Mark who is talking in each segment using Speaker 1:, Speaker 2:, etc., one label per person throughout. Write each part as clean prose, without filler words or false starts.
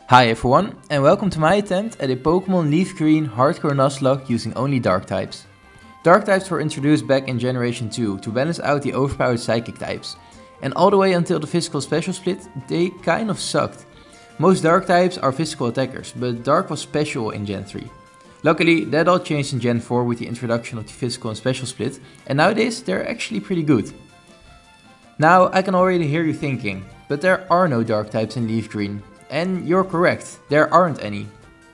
Speaker 1: Hi everyone, and welcome to my attempt at a Pokemon Leaf Green Hardcore Nuzlocke using only Dark types. Dark types were introduced back in Generation 2 to balance out the overpowered Psychic types, and all the way until the physical special split, they kind of sucked. Most Dark types are physical attackers, but Dark was special in Gen 3. Luckily, that all changed in Gen 4 with the introduction of the physical and special split, and nowadays they're actually pretty good. Now, I can already hear you thinking, but there are no Dark types in Leaf Green. And you're correct, there aren't any.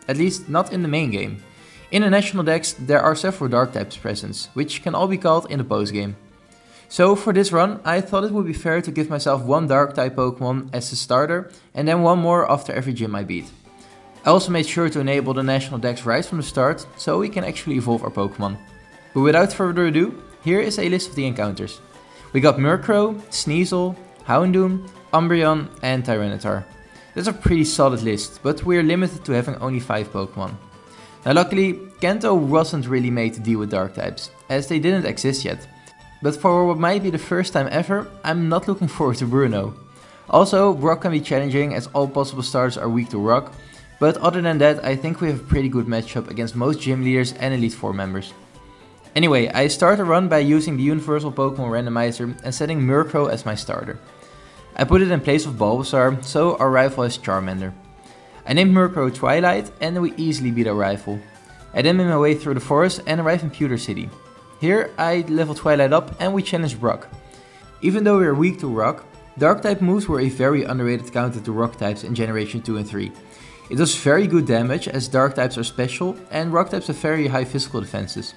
Speaker 1: At least not in the main game. In the national decks there are several Dark types present, which can all be called in the post game. So for this run I thought it would be fair to give myself one Dark type Pokemon as a starter and then one more after every gym I beat. I also made sure to enable the national decks right from the start, so we can actually evolve our Pokemon. But without further ado, here is a list of the encounters. We got Murkrow, Sneasel, Houndoom, Umbreon and Tyranitar. That's a pretty solid list, but we're limited to having only 5 Pokemon. Now luckily, Kanto wasn't really made to deal with Dark types, as they didn't exist yet. But for what might be the first time ever, I'm not looking forward to Bruno. Also, Brock can be challenging as all possible starters are weak to Rock, but other than that I think we have a pretty good matchup against most gym leaders and Elite 4 members. Anyway, I start the run by using the Universal Pokemon Randomizer and setting Murkrow as my starter. I put it in place of Bulbasaur, so our rival has Charmander. I named Murkrow Twilight and we easily beat our rival. I then made my way through the forest and arrived in Pewter City. Here I level Twilight up and we challenge Brock. Even though we are weak to Rock, Dark type moves were a very underrated counter to Rock types in Generation 2 and 3. It does very good damage as Dark types are special and Rock types have very high physical defenses.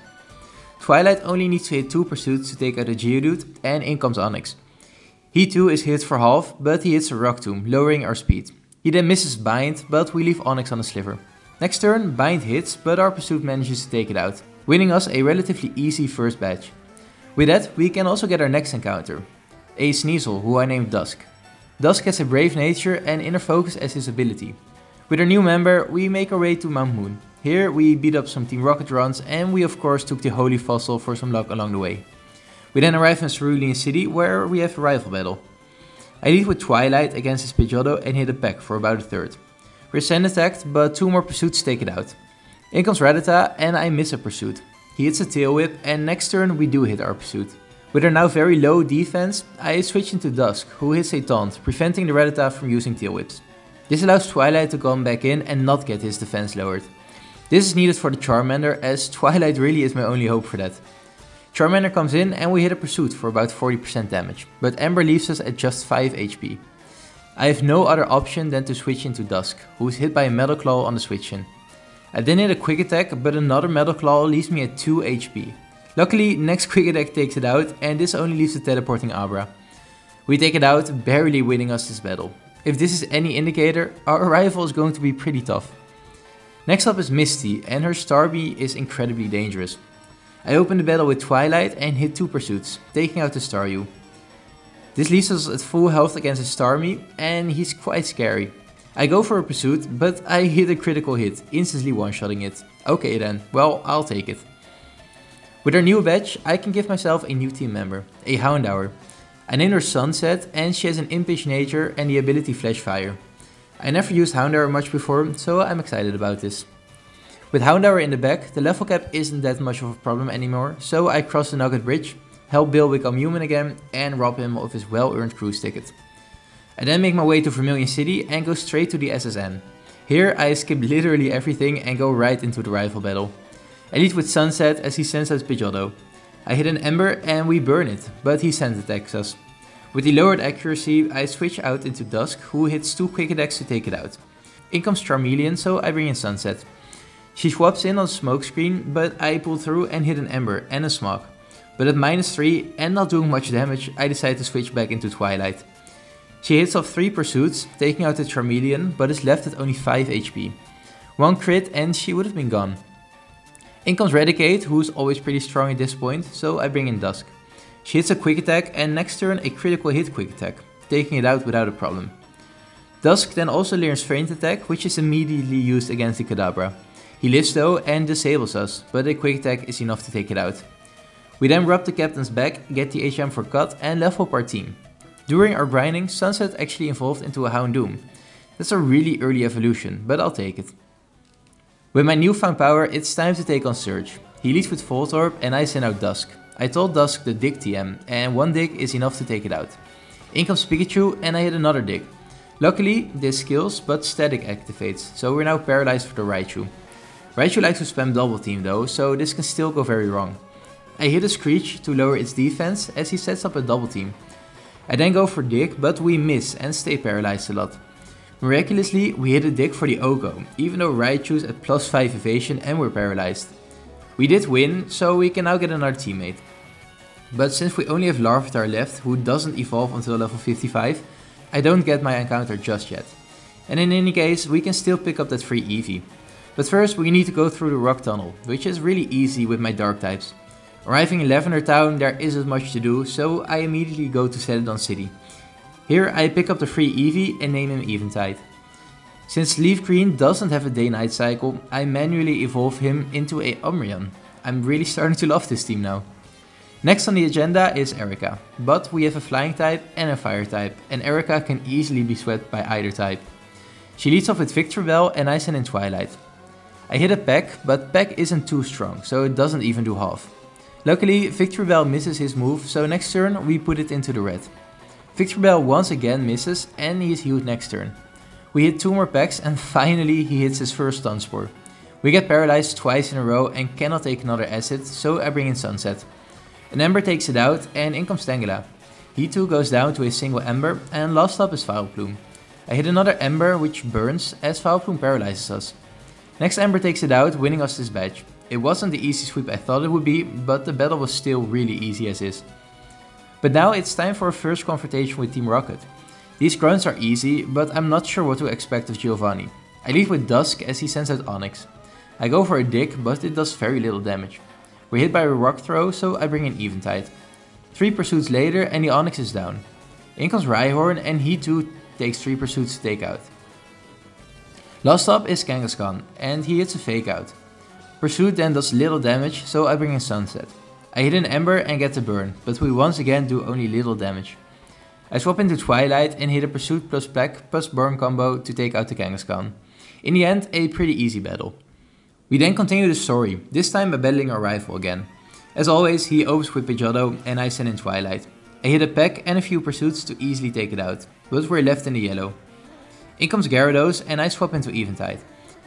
Speaker 1: Twilight only needs to hit 2 pursuits to take out a Geodude and in comes Onix. He too is hit for half, but he hits a Rock Tomb, lowering our speed. He then misses Bind, but we leave Onix on the sliver. Next turn, Bind hits, but our pursuit manages to take it out, winning us a relatively easy first batch. With that, we can also get our next encounter, a Sneasel, who I named Dusk. Dusk has a brave nature and inner focus as his ability. With our new member, we make our way to Mount Moon. Here we beat up some Team Rocket runs and we of course took the Holy Fossil for some luck along the way. We then arrive in Cerulean City where we have a rival battle. I lead with Twilight against his Pidgeotto and hit a peck for about a third. We're sand attacked, but 2 more pursuits take it out. In comes Rattata and I miss a pursuit. He hits a Tail Whip and next turn we do hit our pursuit. With our now very low defense, I switch into Dusk, who hits a taunt, preventing the Rattata from using Tail Whips. This allows Twilight to come back in and not get his defense lowered. This is needed for the Charmander as Twilight really is my only hope for that. Charmander comes in and we hit a pursuit for about 40% damage, but Ember leaves us at just 5 HP. I have no other option than to switch into Dusk, who is hit by a Metal Claw on the switch in. I then hit a Quick Attack, but another Metal Claw leaves me at 2 HP. Luckily, next Quick Attack takes it out and this only leaves the teleporting Abra. We take it out, barely winning us this battle. If this is any indicator, our rival is going to be pretty tough. Next up is Misty and her Starmie is incredibly dangerous. I open the battle with Twilight and hit 2 pursuits, taking out the Staryu. This leaves us at full health against his Starmie and he's quite scary. I go for a pursuit, but I hit a critical hit, instantly one-shotting it. Okay then, well, I'll take it. With our new badge, I can give myself a new team member, a Houndour. I named her Sunset and she has an impish nature and the ability Flash Fire. I never used Houndour much before, so I'm excited about this. With Houndour in the back, the level cap isn't that much of a problem anymore, so I cross the Nugget Bridge, help Bill become human again and rob him of his well-earned cruise ticket. I then make my way to Vermilion City and go straight to the SSN. Here I skip literally everything and go right into the rival battle. I lead with Sunset as he sends out Pidgeotto. I hit an Ember and we burn it, but he sand attacks us. With the lowered accuracy, I switch out into Dusk, who hits 2 Quick Attacks to take it out. In comes Charmeleon, so I bring in Sunset. She swaps in on the smokescreen, but I pull through and hit an Ember and a Smog. But at -3 and not doing much damage, I decide to switch back into Twilight. She hits off 3 pursuits, taking out the Charmeleon, but is left at only 5 HP. 1 crit and she would have been gone. In comes Raticate, who is always pretty strong at this point, so I bring in Dusk. She hits a Quick Attack and next turn a critical hit Quick Attack, taking it out without a problem. Dusk then also learns Feint Attack, which is immediately used against the Kadabra. He lives though and disables us, but a Quick Attack is enough to take it out. We then rub the captain's back, get the HM for cut and level up our team. During our grinding, Sunset actually evolved into a Houndoom. That's a really early evolution, but I'll take it. With my newfound power, it's time to take on Surge. He leads with Voltorb and I send out Dusk. I told Dusk the dig TM, and one dig is enough to take it out. In comes Pikachu and I hit another dig. Luckily, this kills, but static activates, so we're now paralyzed for the Raichu. Raichu likes to spam double team though, so this can still go very wrong. I hit a Screech to lower its defense as he sets up a double team. I then go for dig, but we miss and stay paralyzed a lot. Miraculously, we hit a dig for the Oko, even though Raichu's at plus 5 evasion and we're paralyzed. We did win, so we can now get another teammate. But since we only have Larvitar left, who doesn't evolve until level 55, I don't get my encounter just yet. And in any case, we can still pick up that free Eevee. But first we need to go through the rock tunnel, which is really easy with my dark types. Arriving in Lavender Town, there isn't much to do, so I immediately go to Celadon City. Here I pick up the free Eevee and name him Eventide. Since Leaf Green doesn't have a day-night cycle, I manually evolve him into a Umbreon. I'm really starting to love this team now. Next on the agenda is Erika, but we have a flying type and a fire type, and Erika can easily be swept by either type. She leads off with Victreebel and I send in Twilight. I hit a Peck, but Peck isn't too strong, so it doesn't even do half. Luckily, Victreebel misses his move, so next turn we put it into the red. Victreebel once again misses and he is healed next turn. We hit 2 more Pecks and finally he hits his first Stun Spore. We get paralyzed twice in a row and cannot take another acid, so I bring in Sunset. An Ember takes it out and in comes Tangela. He too goes down to a single Ember and last up is Vileplume. I hit another Ember which burns as Vileplume paralyzes us. Next Ember takes it out, winning us this badge. It wasn't the easy sweep I thought it would be, but the battle was still really easy as is. But now it's time for a first confrontation with Team Rocket. These grunts are easy, but I'm not sure what to expect of Giovanni. I lead with Dusk as he sends out Onix. I go for a dig, but it does very little damage. We're hit by a rock throw, so I bring in Eventide. 3 pursuits later and the Onix is down. In comes Rhyhorn and he too takes 3 pursuits to take out. Last up is Kangaskhan and he hits a fake out. Pursuit then does little damage, so I bring in Sunset. I hit an Ember and get the burn, but we once again do only little damage. I swap into Twilight and hit a Pursuit plus Peck plus Burn combo to take out the Kangaskhan. In the end, a pretty easy battle. We then continue the story, this time by battling our rival again. As always, he opens with Pidgeotto and I send in Twilight. I hit a Peck and a few Pursuits to easily take it out, but we're left in the yellow. In comes Gyarados and I swap into Eventide.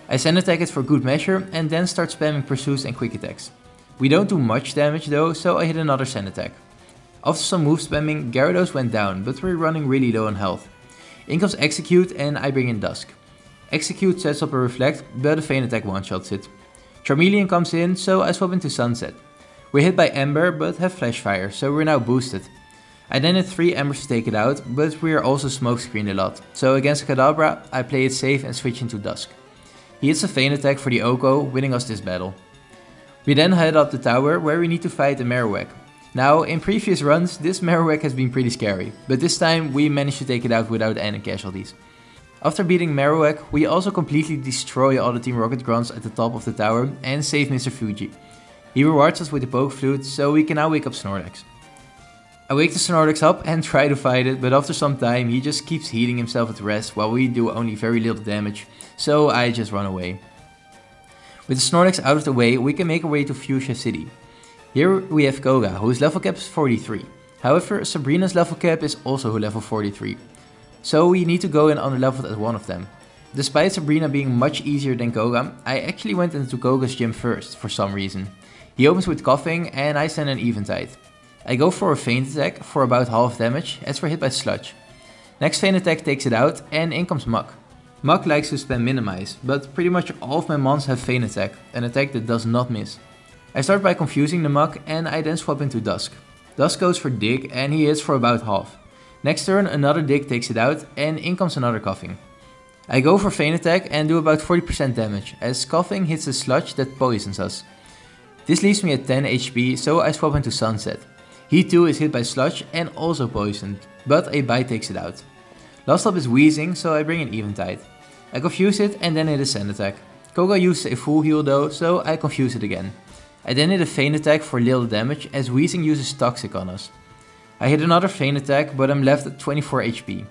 Speaker 1: I send attack it for good measure and then start spamming Pursuits and Quick Attacks. We don't do much damage though, so I hit another send attack. After some move spamming, Gyarados went down, but we're running really low on health. In comes Execute and I bring in Dusk. Execute sets up a Reflect, but a Feint attack one-shots it. Charmeleon comes in, so I swap into Sunset. We're hit by Ember, but have Flash Fire, so we're now boosted. I then hit 3 Embers to take it out, but we are also smokescreened a lot, so against Kadabra, I play it safe and switch into Dusk. He hits a Feint attack for the Oko, winning us this battle. We then head up the tower, where we need to fight the Marowak. Now, in previous runs, this Marowak has been pretty scary, but this time we managed to take it out without any casualties. After beating Marowak, we also completely destroy all the Team Rocket grunts at the top of the tower and save Mr. Fuji. He rewards us with the Poke Flute, so we can now wake up Snorlax. I wake the Snorlax up and try to fight it, but after some time he just keeps healing himself at rest while we do only very little damage, so I just run away. With the Snorlax out of the way, we can make our way to Fuchsia City. Here we have Koga, whose level cap is 43. However, Sabrina's level cap is also level 43. So we need to go in underleveled at one of them. Despite Sabrina being much easier than Koga, I actually went into Koga's gym first for some reason. He opens with Coughing and I send an Eventide. I go for a Feint attack for about half damage as we're hit by Sludge. Next Feint attack takes it out and in comes Muk. Muk likes to spam Minimize, but pretty much all of my mons have Feint attack, an attack that does not miss. I start by confusing the Muk and I then swap into Dusk. Dusk goes for Dig and he hits for about half. Next turn another Dig takes it out and in comes another Coughing. I go for Feint attack and do about 40% damage as Coughing hits a Sludge that poisons us. This leaves me at 10 HP, so I swap into Sunset. He too is hit by Sludge and also poisoned, but a Bite takes it out. Last up is Wheezing, so I bring in Eventide. I confuse it and then hit a Sand attack. Koga uses a full heal though, so I confuse it again. I then hit a Feint attack for little damage as Wheezing uses Toxic on us. I hit another Feint attack, but I'm left at 24 HP.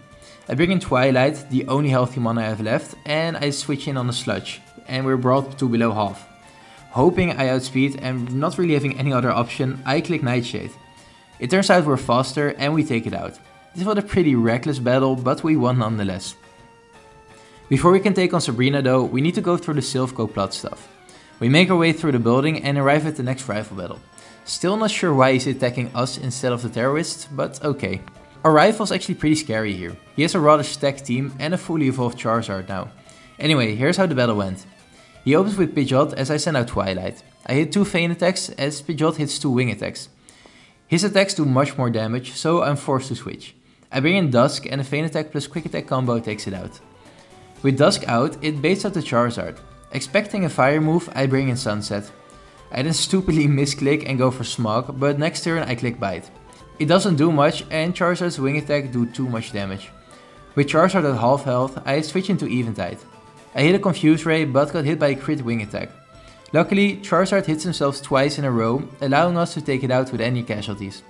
Speaker 1: I bring in Twilight, the only healthy mana I have left, and I switch in on a Sludge, and we're brought to below half. Hoping I outspeed and not really having any other option, I click Nightshade. It turns out we're faster and we take it out. This was a pretty reckless battle, but we won nonetheless. Before we can take on Sabrina though, we need to go through the Silphco plot stuff. We make our way through the building and arrive at the next rival battle. Still not sure why he's attacking us instead of the terrorists, but okay. Our rival's actually pretty scary here. He has a rather stacked team and a fully evolved Charizard now. Anyway, here's how the battle went. He opens with Pidgeot as I send out Twilight. I hit 2 Feint attacks as Pidgeot hits 2 Wing attacks. His attacks do much more damage, so I'm forced to switch. I bring in Dusk and a Feint attack plus quick attack combo takes it out. With Dusk out, it baits out the Charizard. Expecting a fire move, I bring in Sunset. I then stupidly misclick and go for Smog, but next turn I click Bite. It doesn't do much and Charizard's Wing attack do too much damage. With Charizard at half health, I switch into Eventide. I hit a Confuse Ray but got hit by a crit Wing attack. Luckily, Charizard hits himself twice in a row, allowing us to take it out with any casualties.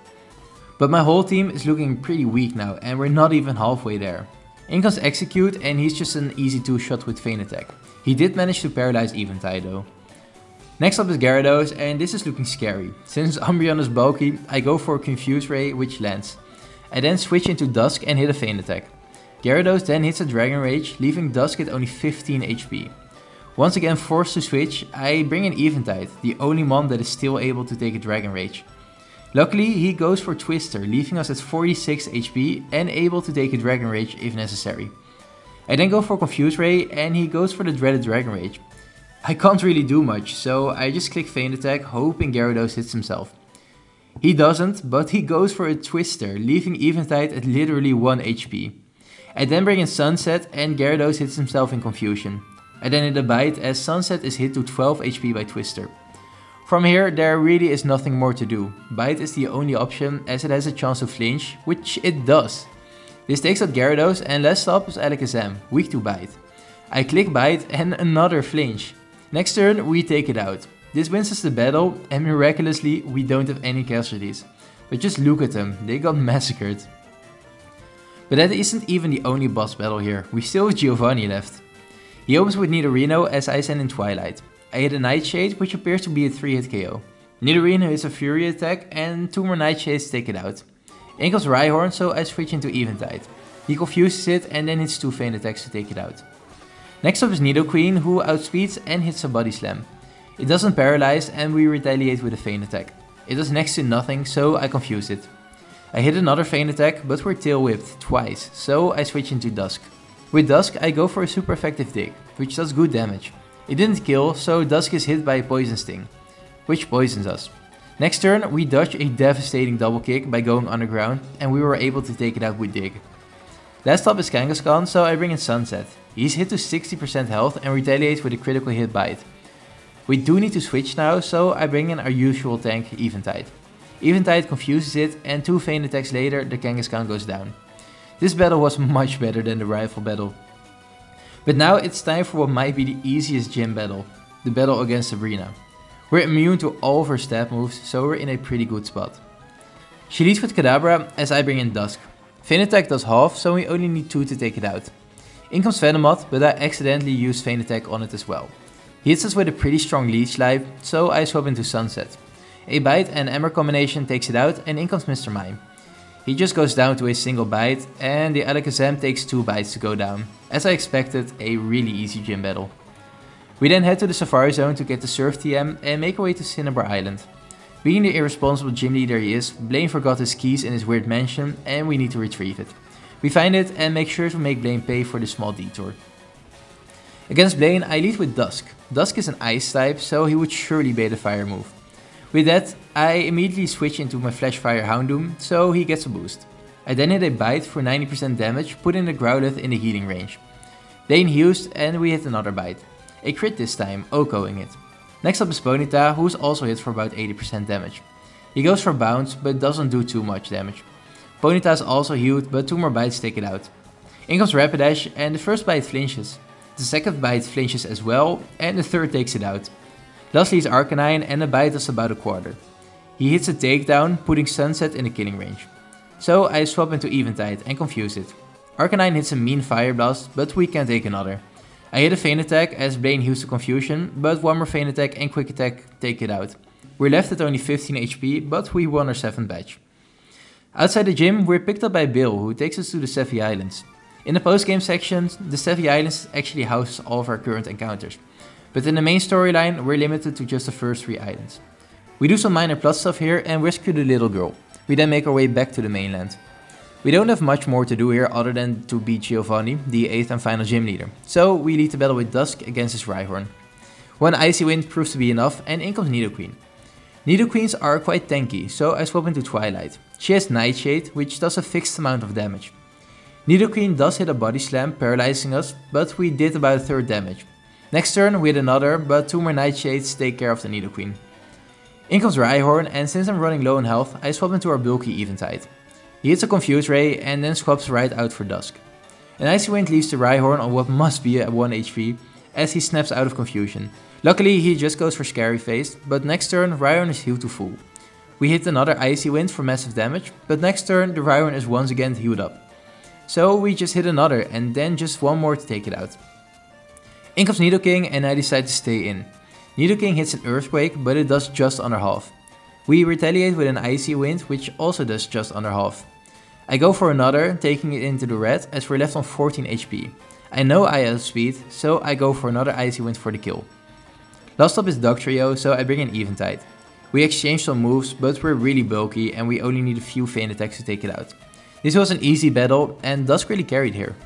Speaker 1: But my whole team is looking pretty weak now and we're not even halfway there. In comes Execute and he's just an easy 2-shot with Feint attack. He did manage to paralyze Eventide though. Next up is Gyarados and this is looking scary. Since Umbreon is bulky, I go for a Confuse Ray which lands. I then switch into Dusk and hit a Feint attack. Gyarados then hits a Dragon Rage, leaving Dusk at only 15 HP. Once again forced to switch, I bring in Eventide, the only mon that is still able to take a Dragon Rage. Luckily he goes for Twister, leaving us at 46 HP and able to take a Dragon Rage if necessary. I then go for Confuse Ray and he goes for the dreaded Dragon Rage. I can't really do much, so I just click Feint attack hoping Gyarados hits himself. He doesn't, but he goes for a Twister, leaving Eventide at literally 1 HP. I then bring in Sunset and Gyarados hits himself in confusion. I then hit a Bite as Sunset is hit to 12 HP by Twister. From here there really is nothing more to do. Bite is the only option as it has a chance to flinch, which it does. This takes out Gyarados and last up is Alakazam, weak to Bite. I click Bite and another flinch. Next turn we take it out. This wins us the battle and miraculously we don't have any casualties. But just look at them, they got massacred. But that isn't even the only boss battle here, we still have Giovanni left. He opens with Nidorino as I send in Twilight. I hit a Nightshade which appears to be a 3-hit KO. Nidorino hits a Fury attack and 2 more Nightshades take it out. In comes Rhyhorn, so I switch into Eventide. He confuses it and then hits 2 Feint attacks to take it out. Next up is Nidoqueen who outspeeds and hits a Body Slam. It doesn't paralyze and we retaliate with a Feint attack. It does next to nothing, so I confuse it. I hit another Feint attack but we're tail whipped twice, so I switch into Dusk. With Dusk I go for a super effective dig, which does good damage. It didn't kill, so Dusk is hit by a Poison Sting, which poisons us. Next turn we dodge a devastating double kick by going underground and we were able to take it out with Dig. Last up is Kangaskhan, so I bring in Sunset. He's hit to 60% health and retaliates with a critical hit Bite. We do need to switch now, so I bring in our usual tank Eventide. Eventide confuses it and 2 Feint attacks later the Kangaskhan goes down. This battle was much better than the rival battle. But now it's time for what might be the easiest gym battle, the battle against Sabrina. We're immune to all of her stab moves, so we're in a pretty good spot. She leads with Kadabra as I bring in Dusk. Feint attack does half, so we only need 2 to take it out. In comes Venomoth, but I accidentally used Feint attack on it as well. He hits us with a pretty strong Leech Life, so I swap into Sunset. A Bite and Ember combination takes it out and in comes Mr. Mime. He just goes down to a single bite and the Alakazam takes 2 bites to go down. As I expected, a really easy gym battle. We then head to the Safari Zone to get the Surf TM and make our way to Cinnabar Island. Being the irresponsible gym leader he is, Blaine forgot his keys in his weird mansion and we need to retrieve it. We find it and make sure to make Blaine pay for the small detour. Against Blaine I lead with Dusk. Dusk is an ice type, so he would surely bait a fire move. With that, I immediately switch into my Flash Fire Houndoom, so he gets a boost. I then hit a Bite for 90% damage, putting the Growlithe in the healing range. Blaine heals and we hit another Bite. A crit this time, OHKOing it. Next up is Ponyta, who is also hit for about 80% damage. He goes for Bounce, but doesn't do too much damage. Ponyta is also healed, but 2 more bites take it out. In comes Rapidash, and the first bite flinches. The second bite flinches as well, and the third takes it out. Lastly is Arcanine, and the bite does about a quarter. He hits a takedown, putting Sunset in the killing range. So I swap into Eventide and confuse it. Arcanine hits a mean Fire Blast, but we can take another. I hit a Feint Attack as Blaine heals the Confusion, but one more Feint Attack and Quick Attack take it out. We're left at only 15 HP, but we won our 7th badge. Outside the gym, we're picked up by Bill, who takes us to the Sevii Islands. In the post-game section, the Sevii Islands actually house all of our current encounters. But in the main storyline, we're limited to just the first 3 islands. We do some minor plot stuff here and rescue the little girl. We then make our way back to the mainland. We don't have much more to do here other than to beat Giovanni, the 8th and final gym leader. So we lead the battle with Dusk against his Rhyhorn. One Icy Wind proves to be enough and in comes Nidoqueen. Nidoqueens are quite tanky, so I swap into Twilight. She has Nightshade, which does a fixed amount of damage. Nidoqueen does hit a Body Slam, paralyzing us, but we did about a third damage. Next turn we hit another, but 2 more Nightshades take care of the Nidoqueen. In comes Rhyhorn, and since I'm running low on health, I swap into our bulky Eventide. He hits a Confuse Ray and then swaps right out for Dusk. An Icy Wind leaves the Rhyhorn on what must be a 1 HP as he snaps out of confusion. Luckily he just goes for Scary Face, but next turn Rhyhorn is healed to full. We hit another Icy Wind for massive damage, but next turn the Rhyhorn is once again healed up. So we just hit another and then just one more to take it out. In comes Nidoking and I decide to stay in. Nidoking hits an Earthquake, but it does just under half. We retaliate with an Icy Wind, which also does just under half. I go for another, taking it into the red as we're left on 14 HP. I know I have speed, so I go for another Icy Wind for the kill. Last up is Dugtrio, so I bring in Eventide. We exchange some moves, but we're really bulky and we only need a few Feint Attacks to take it out. This was an easy battle and Dusk really carried here.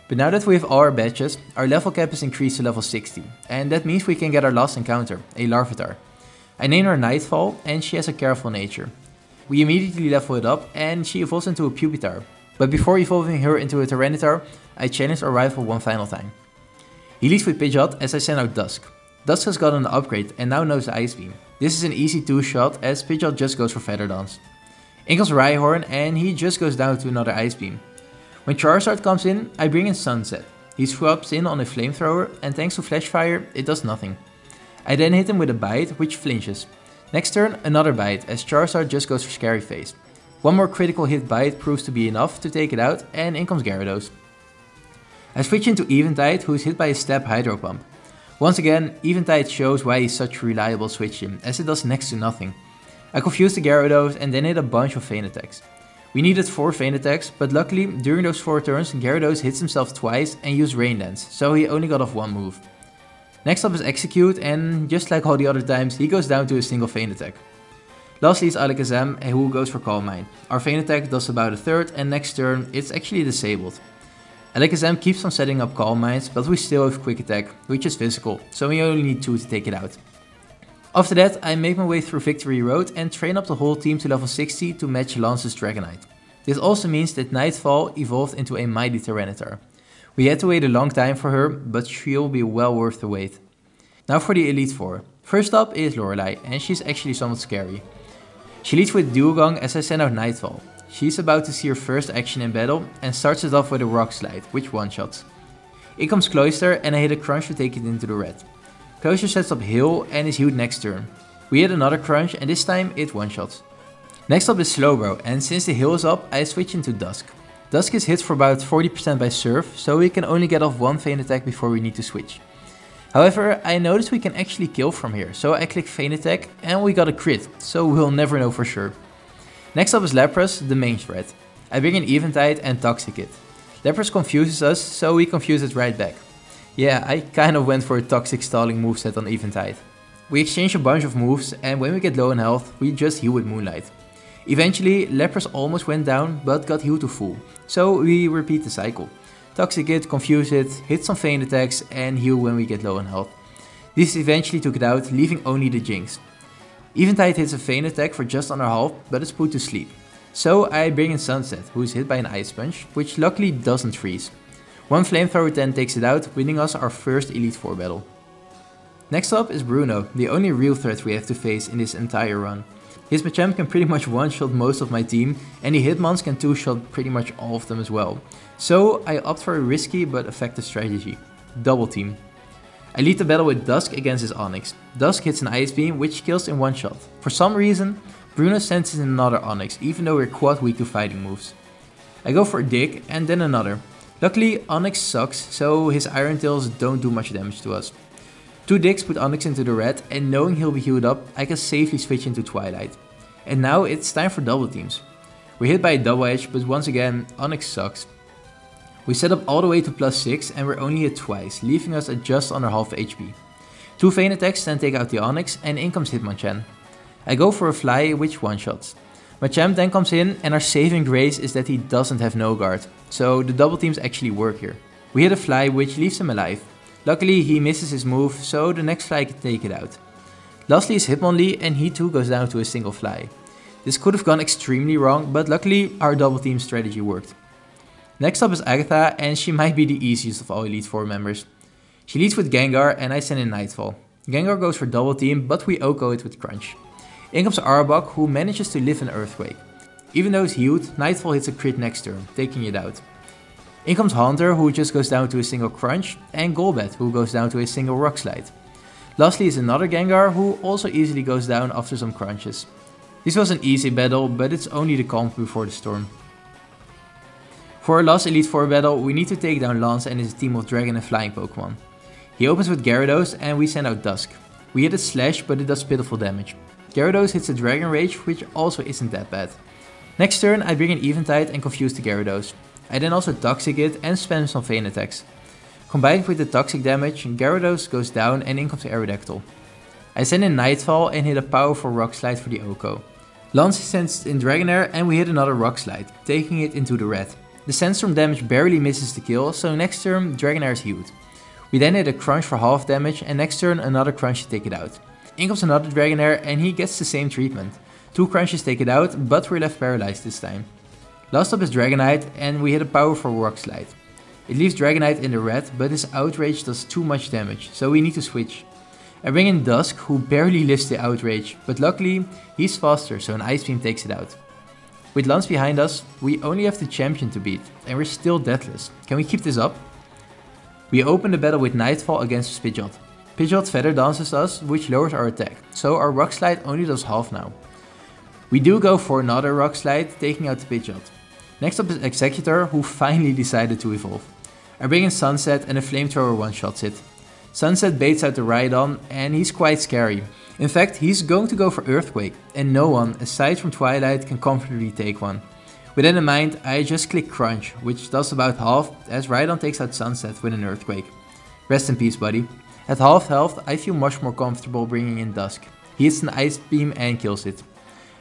Speaker 1: But now that we have all our badges, our level cap is increased to level 60, and that means we can get our last encounter, a Larvitar. I name her Nightfall and she has a careful nature. We immediately level it up and she evolves into a Pupitar. But before evolving her into a Tyranitar, I challenge our rival one final time. He leads with Pidgeot as I send out Dusk. Dusk has gotten an upgrade and now knows Ice Beam. This is an easy 2-shot as Pidgeot just goes for Feather Dance. In comes Rhyhorn and he just goes down to another Ice Beam. When Charizard comes in, I bring in Sunset. He swaps in on a Flamethrower and thanks to Flash Fire, it does nothing. I then hit him with a Bite, which flinches. Next turn, another Bite, as Charizard just goes for Scary Face. One more critical hit Bite proves to be enough to take it out, and in comes Gyarados. I switch into Eventide, who is hit by a Stab Hydro Pump. Once again, Eventide shows why he's such a reliable switch in, as it does next to nothing. I confuse the Gyarados and then hit a bunch of Feint Attacks. We needed 4 Feint Attacks, but luckily, during those 4 turns, Gyarados hits himself twice and used Rain Dance, so he only got off 1 move. Next up is Execute, and just like all the other times, he goes down to a single Feint Attack. Lastly is Alakazam, who goes for Calm Mind. Our Feint Attack does about a third, and next turn it's actually disabled. Alakazam keeps on setting up Calm Minds, but we still have Quick Attack, which is physical, so we only need 2 to take it out. After that, I make my way through Victory Road and train up the whole team to level 60 to match Lance's Dragonite. This also means that Nightfall evolved into a mighty Tyranitar. We had to wait a long time for her, but she'll be well worth the wait. Now for the Elite Four. First up is Lorelei, and she's actually somewhat scary. She leads with Dewgong as I send out Nightfall. She's about to see her first action in battle and starts it off with a Rock Slide, which one-shots. In comes Cloyster and I hit a Crunch to take it into the red. Cloyster sets up Heal and is healed next turn. We hit another Crunch and this time it one-shots. Next up is Slowbro, and since the heal is up, I switch into Dusk. Dusk is hit for about 40% by Surf, so we can only get off 1 Feint Attack before we need to switch. However, I noticed we can actually kill from here, so I click Feint Attack and we got a crit, so we'll never know for sure. Next up is Lapras, the main threat. I bring in Eventide and Toxicit. Lapras confuses us, so we confuse it right back. Yeah, I kind of went for a toxic stalling moveset on Eventide. We exchange a bunch of moves, and when we get low in health, we just heal with Moonlight. Eventually, Lapras almost went down, but got healed to full, so we repeat the cycle. Toxicit, confuse it, hit some Feint Attacks and heal when we get low in health. This eventually took it out, leaving only the Jinx. Eventide hits a Feint Attack for just under half, but is put to sleep. So I bring in Sunset, who is hit by an Ice Punch, which luckily doesn't freeze. One Flamethrower then takes it out, winning us our first Elite Four battle. Next up is Bruno, the only real threat we have to face in this entire run. His Machamp can pretty much one-shot most of my team, and the Hitmons can two-shot pretty much all of them as well. So I opt for a risky but effective strategy: Double Team. I lead the battle with Dusk against his Onix. Dusk hits an Ice Beam, which kills in one shot. For some reason, Bruno sends in another Onix, even though we're quad weak to fighting moves. I go for a dig and then another. Luckily Onyx sucks, so his Iron Tails don't do much damage to us. 2 digs put Onyx into the red, and knowing he'll be healed up, I can safely switch into Twilight. And now it's time for double teams. We're hit by a double edge, but once again Onyx sucks. We set up all the way to +6 and we're only hit twice, leaving us at just under half HP. 2 Vayne attacks then take out the Onyx and in comes Hitmonchan. I go for a fly which one-shots. Machamp then comes in and our saving grace is that he doesn't have no guard, so the double teams actually work here. We hit a fly which leaves him alive. Luckily he misses his move, so the next fly can take it out. Lastly is Hitmonlee and he too goes down to a single fly. This could have gone extremely wrong, but luckily our double team strategy worked. Next up is Agatha and she might be the easiest of all Elite Four members. She leads with Gengar and I send in Nightfall. Gengar goes for double team, but we OHKO it with Crunch. In comes Arbok, who manages to live an Earthquake. Even though he's healed, Nightfall hits a crit next turn, taking it out. In comes Haunter, who just goes down to a single Crunch, and Golbat, who goes down to a single Rock Slide. Lastly is another Gengar, who also easily goes down after some crunches. This was an easy battle, but it's only the calm before the storm. For our last Elite Four battle, we need to take down Lance and his team of Dragon and Flying Pokemon. He opens with Gyarados and we send out Dusk. We hit a Slash, but it does pitiful damage. Gyarados hits a Dragon Rage, which also isn't that bad. Next turn I bring in Eventide and confuse the Gyarados. I then also Toxic it and spam some Vayne attacks. Combined with the toxic damage, Gyarados goes down and in comes Aerodactyl. I send in Nightfall and hit a powerful Rock Slide for the OHKO. Lance sends in Dragonair and we hit another Rock Slide, taking it into the red. The Sandstorm damage barely misses the kill, so next turn Dragonair is healed. We then hit a Crunch for half damage and next turn another Crunch to take it out. In comes another Dragonair and he gets the same treatment. 2 Crunches take it out, but we're left paralyzed this time. Last up is Dragonite and we hit a powerful Rock Slide. It leaves Dragonite in the red, but his Outrage does too much damage, so we need to switch. I bring in Dusk, who barely lifts the Outrage, but luckily he's faster, so an Ice Beam takes it out. With Lance behind us, we only have the champion to beat, and we're still deathless. Can we keep this up? We open the battle with Nightfall against Pidgeot. Pidgeot Feather Dances us, which lowers our attack, so our Rock Slide only does half now. We do go for another Rock Slide, taking out the Pidgeot. Next up is Executor, who finally decided to evolve. I bring in Sunset and a Flamethrower one-shots it. Sunset baits out the Rhydon and he's quite scary. In fact, he's going to go for Earthquake, and no one, aside from Twilight, can comfortably take one. With that in mind, I just click Crunch, which does about half, as Rhydon takes out Sunset with an Earthquake. Rest in peace, buddy. At half health, I feel much more comfortable bringing in Dusk. He hits an Ice Beam and kills it.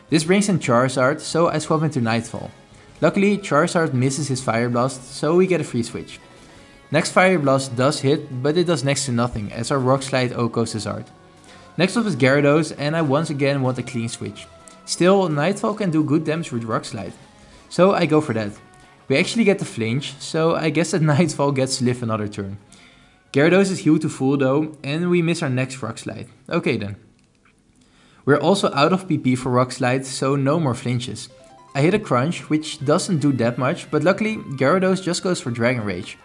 Speaker 1: This brings in Charizard, so I swap into Nightfall. Luckily, Charizard misses his Fire Blast, so we get a free switch. Next Fire Blast does hit, but it does next to nothing, as our Rock Slide OHKOs Charizard. Next up is Gyarados, and I once again want a clean switch. Still, Nightfall can do good damage with Rock Slide, so I go for that. We actually get the flinch, so I guess that Nightfall gets to live another turn. Gyarados is healed to full though, and we miss our next Rock Slide. Okay then. We're also out of PP for Rock Slide, so no more flinches. I hit a Crunch, which doesn't do that much, but luckily Gyarados just goes for Dragon Rage.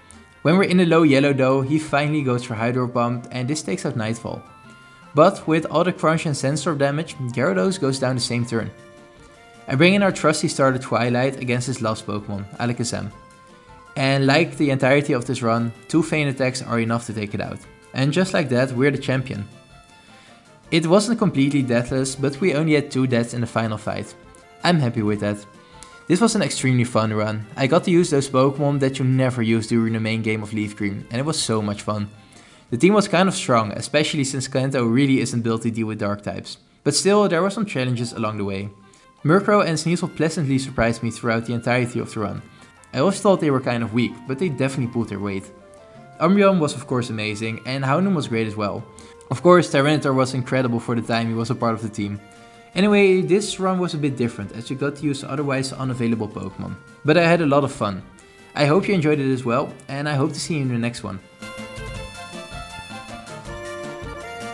Speaker 1: When we're in the low yellow though, he finally goes for Hydro Pump, and this takes out Nightfall. But with all the Crunch and Sandstorm damage, Gyarados goes down the same turn. I bring in our trusty starter Twilight against his last Pokemon, Alakazam. And like the entirety of this run, 2 Vayne attacks are enough to take it out. And just like that, we're the champion. It wasn't completely deathless, but we only had 2 deaths in the final fight. I'm happy with that. This was an extremely fun run. I got to use those Pokemon that you never use during the main game of Leaf Green, and it was so much fun. The team was kind of strong, especially since Kanto really isn't built to deal with dark types. But still, there were some challenges along the way. Murkrow and Sneasel pleasantly surprised me throughout the entirety of the run. I always thought they were kind of weak, but they definitely pulled their weight. Umbreon was of course amazing, and Houndoom was great as well. Of course, Tyranitar was incredible for the time he was a part of the team. Anyway, this run was a bit different, as you got to use otherwise unavailable Pokemon. But I had a lot of fun. I hope you enjoyed it as well, and I hope to see you in the next one.